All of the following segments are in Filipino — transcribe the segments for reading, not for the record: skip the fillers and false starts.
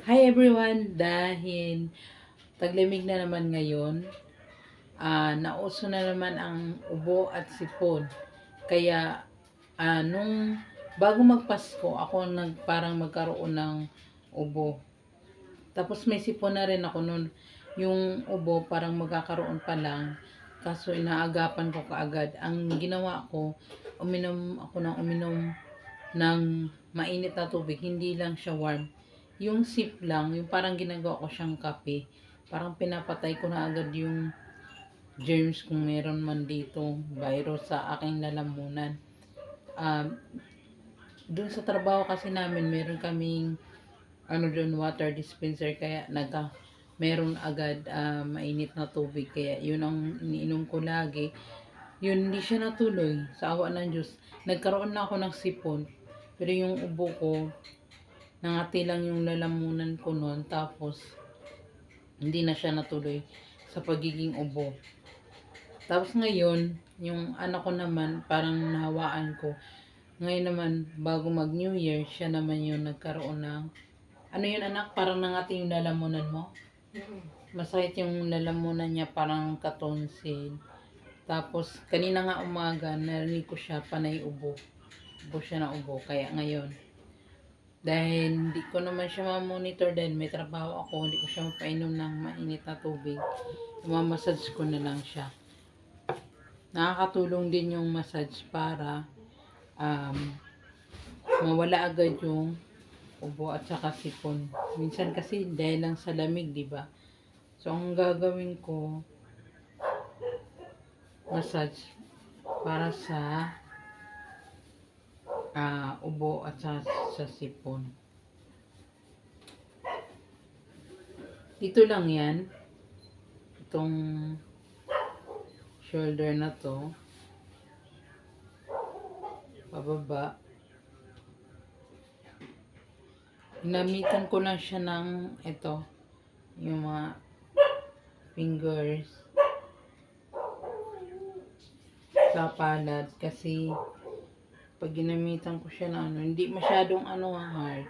Hi everyone! Dahil taglamig na naman ngayon, nauso na naman ang ubo at sipon. Kaya bago magpasko, ako parang magkaroon ng ubo. Tapos may sipon na rin ako nun. Yung ubo parang magkakaroon pa lang. Kaso inaagapan ko kaagad. Ang ginawa ko, uminom ako ng mainit na tubig, hindi lang siya warm. Yung sip lang, yung parang ginagawa ko siyang kape. Parang pinapatay ko na agad yung germs kung meron man dito, virus sa aking lalamunan. Um, Doon sa trabaho kasi namin, meron kaming doon water dispenser kaya meron agad mainit na tubig kaya yun ang iniinom ko lagi. Yun, hindi siya natuloy sa awa ng Diyos. Nagkaroon na ako ng sipon, pero yung ubo ko nangati lang yung lalamunan ko noon, tapos hindi na siya natuloy sa pagiging ubo. Tapos ngayon, yung anak ko naman, parang nahawaan ko. Ngayon naman, bago mag New Year, siya naman yung nagkaroon ng, ano yun anak, parang nangati yung lalamunan mo? Masakit yung lalamunan niya, parang katonsil. Tapos, kanina nga umaga, narinig ko siya, panay ubo. Ubo siya na ubo. Kaya ngayon, dahil hindi ko naman siya ma-monitor dahil may trabaho ako, hindi ko siya mapainom ng mainit na tubig. Mamassage ko na lang siya. Nakakatulong din yung massage para um, mawala agad yung ubo at saka sipon. Minsan kasi dahil lang sa lamig, di ba? So, ang gagawin ko, massage para sa ubo at sa sipon. Dito lang yan. Itong shoulder na to. Pababa. Ginamitan ko lang siya ng yung mga fingers sa palad kasi pag ginamitan ko siya na hindi masyadong hard.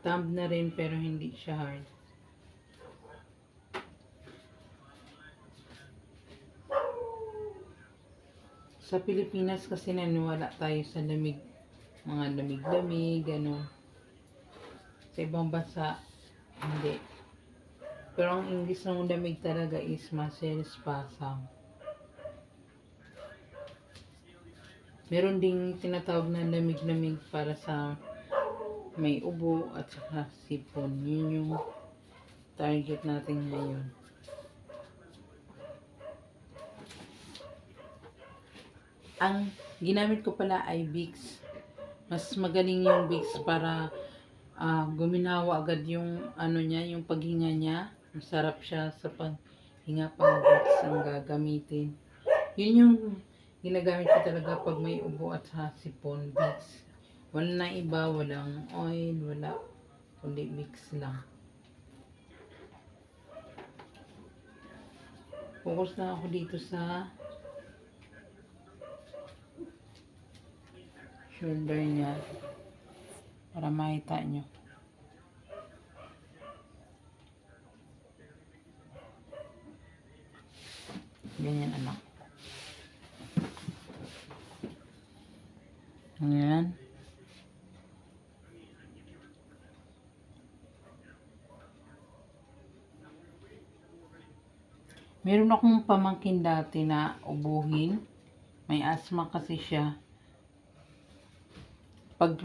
Thumb na rin pero hindi siya hard. Sa Pilipinas kasi naniwala tayo sa lamig, mga lamig-lamig, Sa ibang bansa, hindi. Pero ang English ng lamig talaga is muscle spasm. Meron ding tinatawag na lamig-lamig para sa may ubo at saka sipon. Yun yung target natin ngayon. Ang ginamit ko pala ay Vicks. Mas magaling yung Vicks para guminawa agad yung niya, yung paghinga niya. Masarap siya sa paghinga pang Vicks ang gagamitin. Yun yung ginagamit ko talaga pag may ubo at sipon, Vicks. Wala na iba, walang oil, wala. Kundi Vicks lang. Focus na ako dito sa shoulder niya para makita nyo. Ganyan anak. Ayan. Meron akong pamangkin dati na ubuhin. May asthma kasi siya. Pag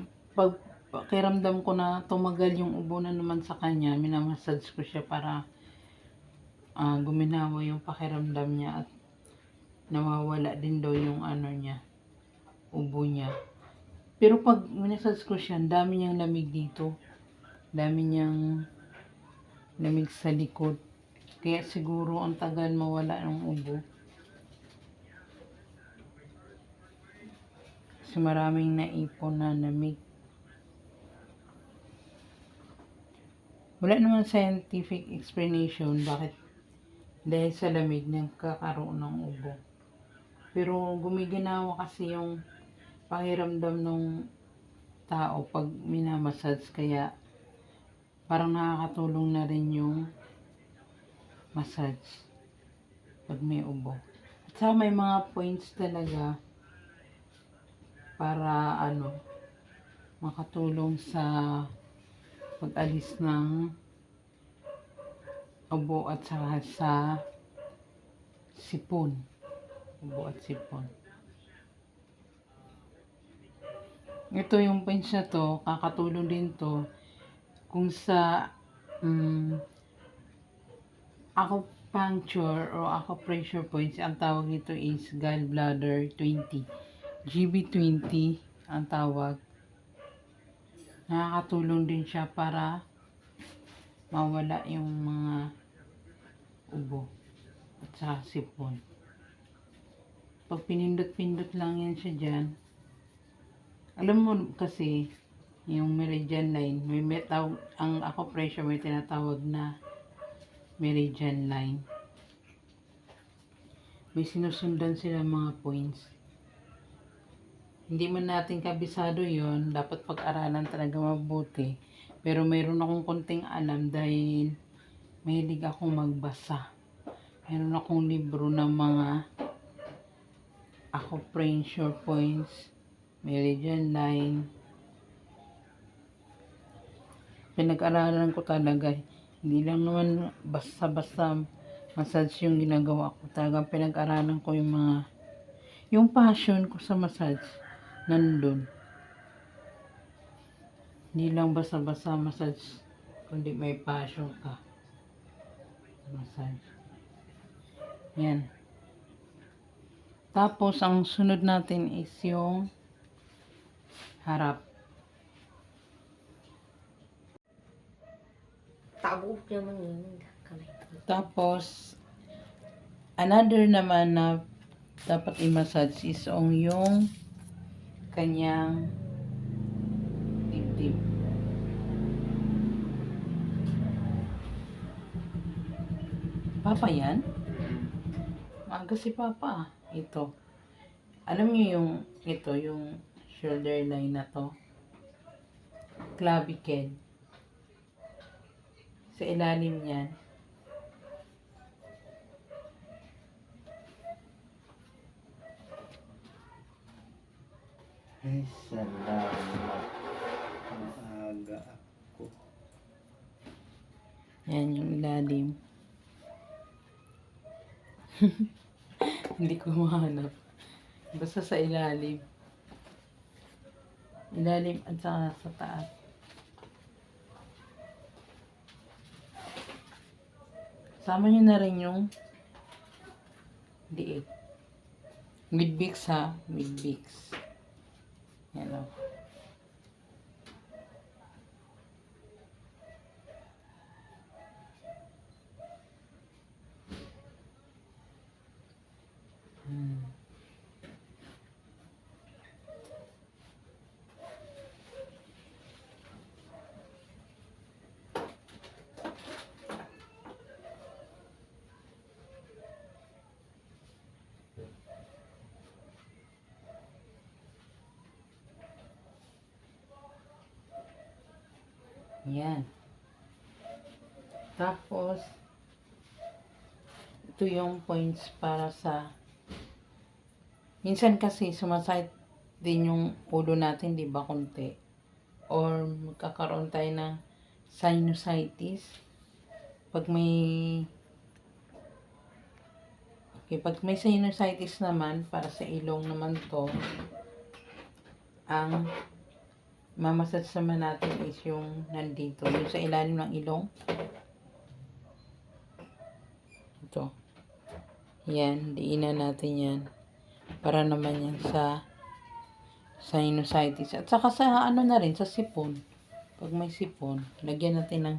pakiramdam ko na tumagal yung ubo na naman sa kanya, minamassage ko siya para guminawa yung pakiramdam niya at nawawala din daw yung niya, ubo niya. Pero pag minamassage ko siya, dami niyang lamig dito. Dami niyang lamig sa likod. Kaya siguro ang tagal mawala ng ubo. Kasi maraming naipon na lamig. Wala naman scientific explanation bakit dahil sa lamig nagkakaroon ng ubo. Pero gumiginawa kasi yung pakiramdam ng tao pag minamassage, kaya parang nakakatulong na rin yung massage pag may ubo. At saka may mga points talaga para makatulong sa pag-alis ng ubo at saka sa sipon. Ubo at sipon. Ito yung points na to, kakatulong din to kung sa acupuncture o acupressure points. Ang tawag nito is gallbladder 20. GB20 ang tawag. Nakakatulong din siya para mawala yung mga ubo at saka sipon. Pag pinindot-pindot lang yan siya dyan, alam mo kasi yung meridian line, ang acupressure may tinatawag na meridian line. May sinusundan sila mga points. Hindi man natin kabisado yon, dapat pag-aralan talaga mabuti. Pero mayroon akong konting alam dahil mahilig akong magbasa. Mayroon akong libro ng mga acupressure points, meridian line. Pinag-aralan ko talaga. Hindi lang naman basta-basta massage yung ginagawa ko. Talagang pinag-aralan ko yung passion ko sa massage nandun. Hindi lang basta-basta massage, kundi may passion ka massage. Yan. Tapos ang sunod natin is yung harap. Tapos another naman na dapat i-massage is yung kanyang dibdib. Papa yan? Maaga si Papa. Ito. Alam niyo yung shoulder line na to. Clavicle. Sa ilalim niyan. Ay, salamat. Maaga ako. Yan yung ilalim. Hindi ko mahanap. Basta sa ilalim. Ilalim at saka sa taas. Sama nyo na rin yung diig. With Vicks ha. With Vicks. Yan o. Yan. Tapos, ito yung points para sa, minsan kasi sumasakit din yung ulo natin, di ba, konti. Or magkakaroon tayo ng sinusitis. Pag may sinusitis naman, para sa ilong naman to, ang mamassage naman natin is yung nandito, yung sa ilalim ng ilong. Ito. Yan, diinan natin yan. Para naman yan sa sinusitis. At saka sa na rin, sa sipon. Pag may sipon, lagyan natin ng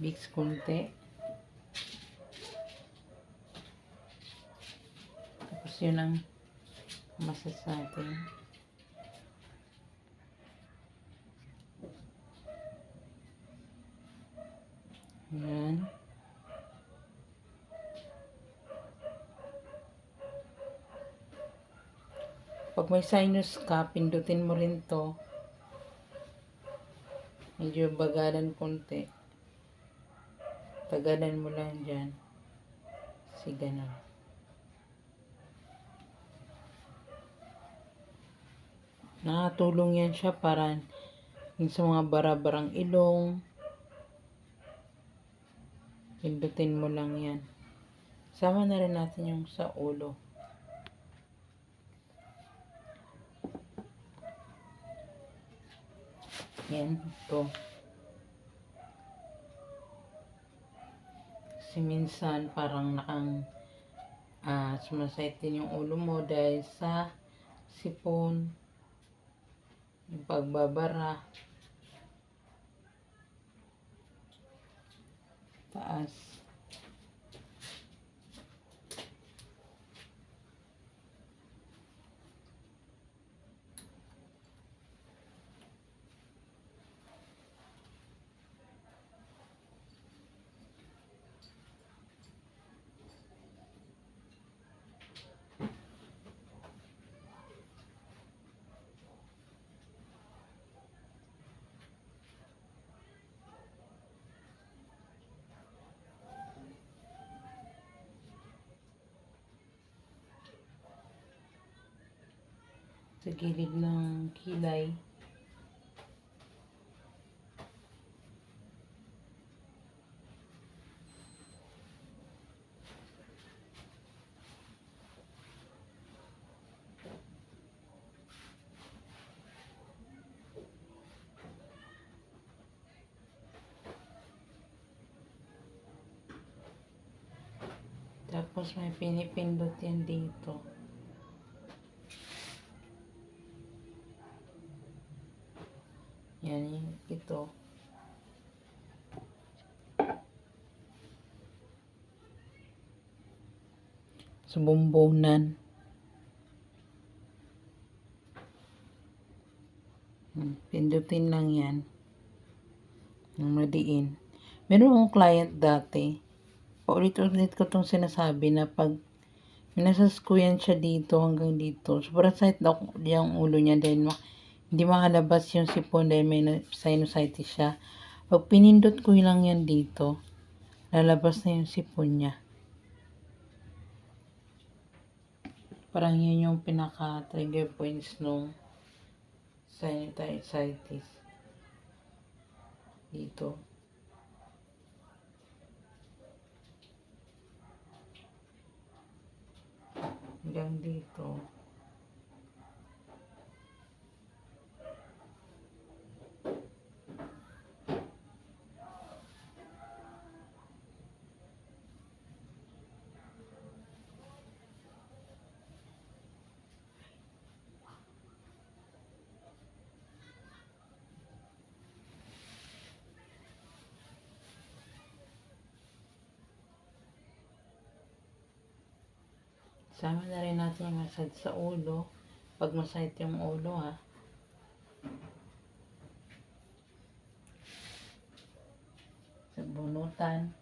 Vicks konti. Tapos yun ang massage natin. Ayan. Pag may sinus ka, pindutin mo rin to. Medyo bagalan konti. Tagalan mo lang dyan. Kasi ganun. Nakatulong yan siya para yung sa mga barabarang ilong. Pindutin mo lang yan. Sama na rin natin yung sa ulo. Yan, ito. Kasi minsan parang sumasakit din yung ulo mo dahil sa sipon, yung pagbabara, taas. Sa gilid ng kilay. Tapos may pinipindot yan dito. Yan yung ito. Sa bumbunan. Pindutin lang yan. Ng madiin. Meron akong client dati. Paulit-ulit ko itong sinasabi na pag minasas ko yan siya dito hanggang dito. Sobrang sakit daw yung ulo niya dahil hindi makalabas yung sipon dahil may sinusitis siya. Pag pinindot ko lang yan dito, lalabas na yung sipon niya. Parang yun yung pinaka-trigger points nung sinusitis. Dito. Hanggang dito. Sama na rin natin yung massage sa ulo. Pag masakit yung ulo, ha. Sa bunutan.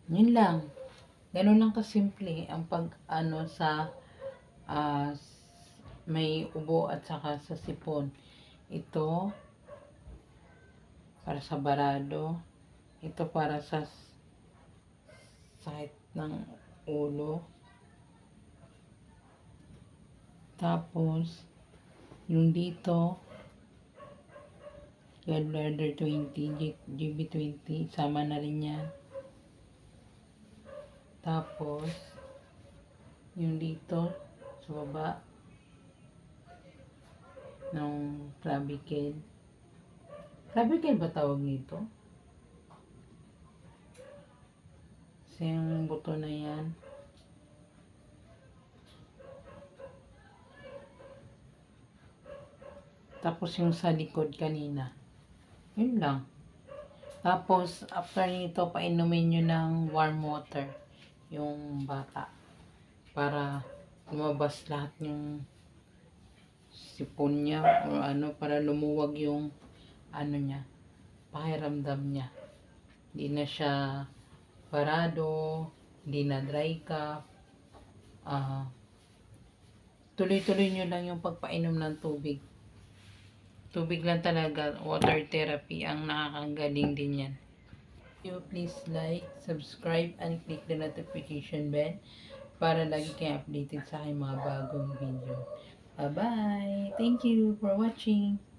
Yun lang. Ganun lang kasimple ang sa ah, may ubo at saka sa sipon. Ito para sa barado. Ito para sa sakit ng ulo. Tapos, yung dito, gallbladder 20, GB20, sama na rin yan. Tapos, yung dito, sa baba, ng clavicle. Clavicle ba tawag nito? Kasi yung buto na yan. Tapos yung sa likod kanina. Yun lang. Tapos, after nito, painumin nyo ng warm water yung bata. Para lumabas lahat yung sipon niya o ano, para lumuwag yung ano niya, pakiramdam niya. Hindi na siya parado, hindi na dry cough. Tuloy-tuloy nyo lang yung pagpainom ng tubig. Tubig lang talaga, water therapy ang nakakagaling din yan. You please like, subscribe, and click the notification bell para lagi kayo updated sa aking mga bagong video. Bye-bye! Thank you for watching!